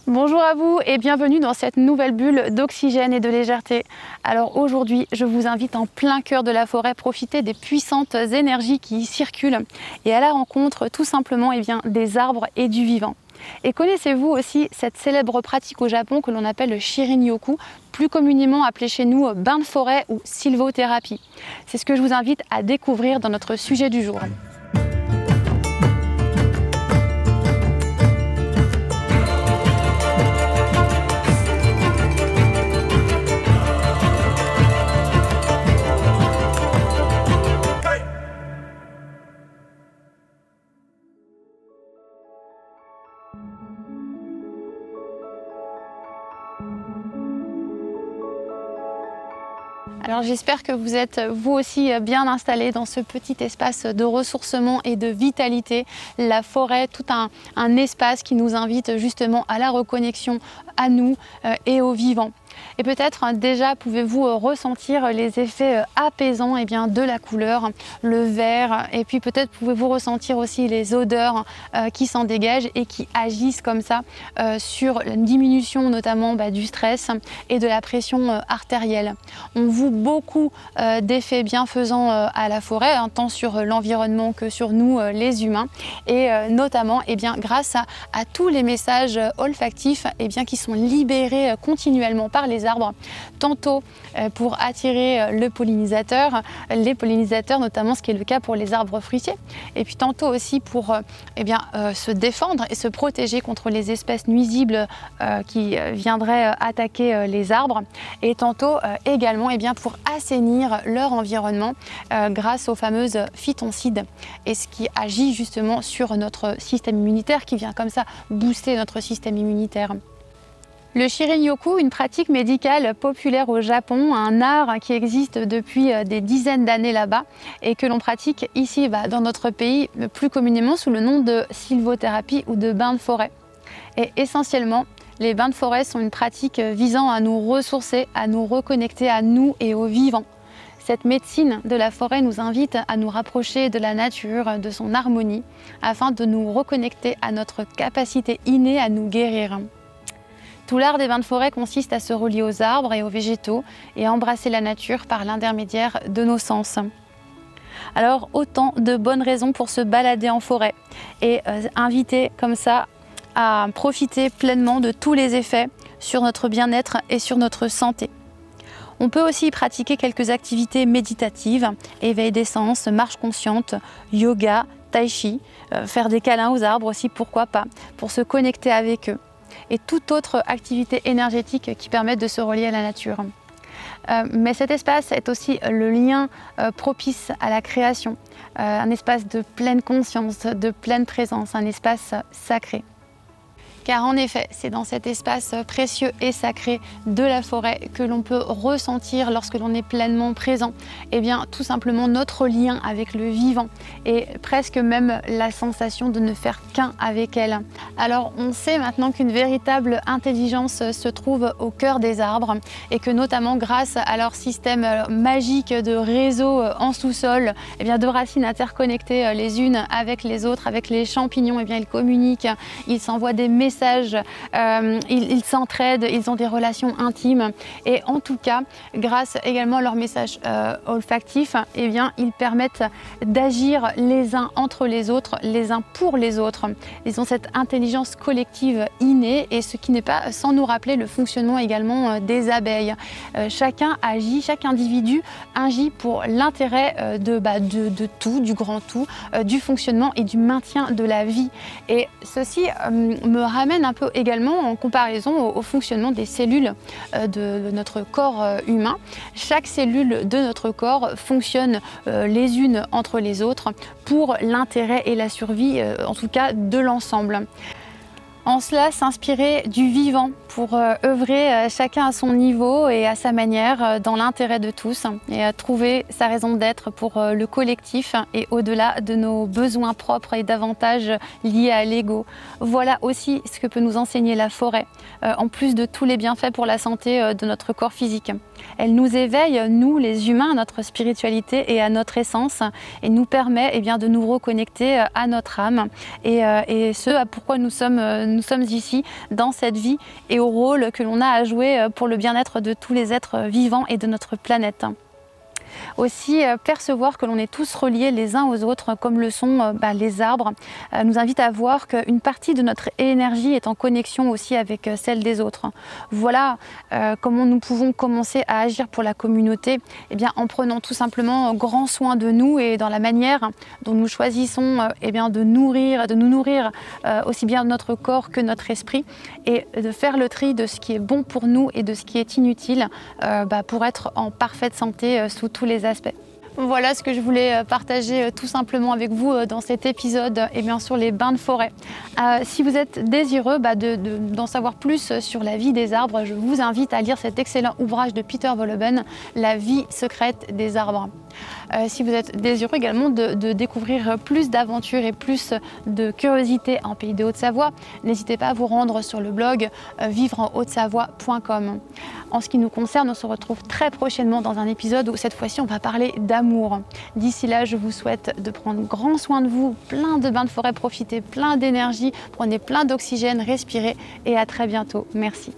Bonjour à vous et bienvenue dans cette nouvelle bulle d'oxygène et de légèreté. Alors aujourd'hui, je vous invite en plein cœur de la forêt profiter des puissantes énergies qui y circulent et à la rencontre tout simplement des arbres et du vivant. Et connaissez-vous aussi cette célèbre pratique au Japon que l'on appelle le Shirin-yoku, plus communément appelé chez nous bain de forêt ou sylvothérapie. C'est ce que je vous invite à découvrir dans notre sujet du jour. Alors j'espère que vous êtes vous aussi bien installés dans ce petit espace de ressourcement et de vitalité. La forêt, tout un espace qui nous invite justement à la reconnexion à nous et aux vivants. Et peut-être déjà pouvez-vous ressentir les effets apaisants de la couleur, le vert, et puis peut-être pouvez-vous ressentir aussi les odeurs qui s'en dégagent et qui agissent comme ça sur la diminution notamment du stress et de la pression artérielle. On voue beaucoup d'effets bienfaisants à la forêt, tant sur l'environnement que sur nous les humains, et notamment grâce à tous les messages olfactifs qui sont libérés continuellement par les arbres, tantôt pour attirer les pollinisateurs notamment, ce qui est le cas pour les arbres fruitiers, et puis tantôt aussi pour se défendre et se protéger contre les espèces nuisibles qui viendraient attaquer les arbres, et tantôt également pour assainir leur environnement grâce aux fameuses phytoncides, et ce qui agit justement sur notre système immunitaire, qui vient comme ça booster notre système immunitaire. Le Shirin-yoku, une pratique médicale populaire au Japon, un art qui existe depuis des dizaines d'années là-bas et que l'on pratique ici dans notre pays plus communément sous le nom de sylvothérapie ou de bain de forêt. Et essentiellement, les bains de forêt sont une pratique visant à nous ressourcer, à nous reconnecter à nous et aux vivants. Cette médecine de la forêt nous invite à nous rapprocher de la nature, de son harmonie, afin de nous reconnecter à notre capacité innée à nous guérir. Tout l'art des bains de forêt consiste à se relier aux arbres et aux végétaux et à embrasser la nature par l'intermédiaire de nos sens. Alors autant de bonnes raisons pour se balader en forêt et inviter comme ça à profiter pleinement de tous les effets sur notre bien-être et sur notre santé. On peut aussi pratiquer quelques activités méditatives, éveil des sens, marche consciente, yoga, tai chi, faire des câlins aux arbres aussi, pourquoi pas, pour se connecter avec eux, et toute autre activité énergétique qui permette de se relier à la nature. Mais cet espace est aussi le lien propice à la création, un espace de pleine conscience, de pleine présence, un espace sacré. Car en effet, c'est dans cet espace précieux et sacré de la forêt que l'on peut ressentir, lorsque l'on est pleinement présent, tout simplement notre lien avec le vivant et presque même la sensation de ne faire qu'un avec elle. Alors on sait maintenant qu'une véritable intelligence se trouve au cœur des arbres et que notamment grâce à leur système magique de réseau en sous-sol, de racines interconnectées les unes avec les autres, avec les champignons, ils communiquent, ils s'envoient des messages, ils s'entraident, ils ont des relations intimes, et en tout cas grâce également à leurs messages olfactifs, ils permettent d'agir les uns entre les autres, les uns pour les autres. Ils ont cette intelligence collective innée, et ce qui n'est pas sans nous rappeler le fonctionnement également des abeilles. Chacun agit, chaque individu agit pour l'intérêt de tout, du grand tout, du fonctionnement et du maintien de la vie. Et ceci me ramène un peu également en comparaison au fonctionnement des cellules de notre corps humain. Chaque cellule de notre corps fonctionne les unes entre les autres pour l'intérêt et la survie, en tout cas de l'ensemble. En cela, s'inspirer du vivant pour œuvrer chacun à son niveau et à sa manière dans l'intérêt de tous, et trouver sa raison d'être pour le collectif et au-delà de nos besoins propres et davantage liés à l'ego. Voilà aussi ce que peut nous enseigner la forêt, en plus de tous les bienfaits pour la santé de notre corps physique. Elle nous éveille, nous les humains, à notre spiritualité et à notre essence, et nous permet de nous reconnecter à notre âme et ce à pourquoi nous sommes nous sommes ici, dans cette vie, et au rôle que l'on a à jouer pour le bien-être de tous les êtres vivants et de notre planète. Aussi, percevoir que l'on est tous reliés les uns aux autres, comme le sont les arbres, nous invite à voir qu'une partie de notre énergie est en connexion aussi avec celle des autres. Voilà comment nous pouvons commencer à agir pour la communauté, en prenant tout simplement grand soin de nous et dans la manière dont nous choisissons de nous nourrir aussi bien notre corps que notre esprit, et de faire le tri de ce qui est bon pour nous et de ce qui est inutile pour être en parfaite santé sous tous les aspects. Voilà ce que je voulais partager tout simplement avec vous dans cet épisode sur les bains de forêt. Si vous êtes désireux d'en savoir plus sur la vie des arbres, je vous invite à lire cet excellent ouvrage de Peter Wohlleben, La vie secrète des arbres. Si vous êtes désireux également de découvrir plus d'aventures et plus de curiosité en pays de Haute-Savoie, n'hésitez pas à vous rendre sur le blog vivreenhaute-savoie.com. En ce qui nous concerne, on se retrouve très prochainement dans un épisode où cette fois-ci on va parler d'amour. D'ici là, je vous souhaite de prendre grand soin de vous, plein de bains de forêt, profitez plein d'énergie, prenez plein d'oxygène, respirez et à très bientôt. Merci.